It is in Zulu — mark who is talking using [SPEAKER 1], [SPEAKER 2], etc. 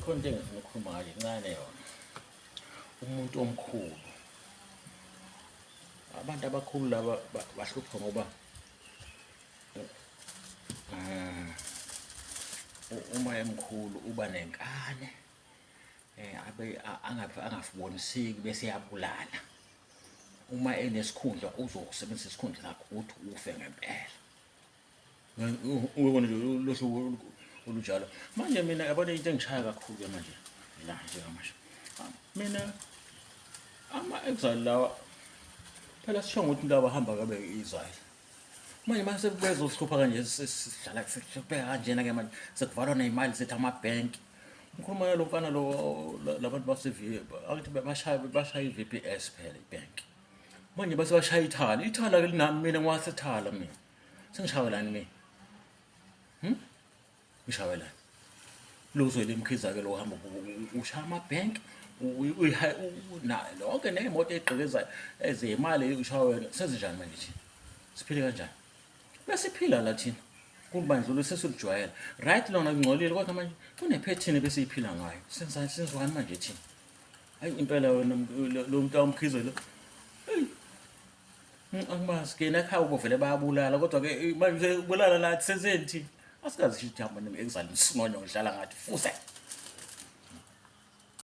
[SPEAKER 1] khona into engifuna ukukhuluma ngayo incane yona. Umuntu omkhulu, abantu abakhulu laba bahlupha ngoba uma emkhulu uba nenkani angafuboniseki bese yabulala. Uma enesikhundla uzokusebenzisa isikhundla sakho ukuthi ufe ngempela. Ubone nje lohluko olujalo. Manje mina yabona into engishaya kakhulu manje la njengamanje. Mina ama-exile lawa phela sisho ukuthi into abahamba kabe Israel. Manje mase bezohlupha kanje sihlala sibheka kanjena ke manje sekuvalwa nezimali sethu amabhenki. Ngikhuluma lo mfana lo labantu base-V athi bashaya i-VPS phela ibhenki. Manje base bashaya ithala ke linami mina ngiwasethala mina. Sengishawelani mina? Ngishawelani. Lo uzwele imkhiza ke lo hamba ushaya amabhenki lonke nemoto eziqikezayo ezemali ushawela sezinjani manje thina? Siphile kanjani? Besiphila la thina. Kubandlulu sesijwayela. Right lona ngcolile kodwa manje kunephethini bese iphila ngayo. Senzani manje thina? Hayi impela wena lo muntu awumkhize lo. Angimazi ke ekhaya ubovele bayabulala kodwa ke manje ubulala la senzeni thina? Asikazi sijamba nemi-exile singonyo ngidlala ngathi fuze.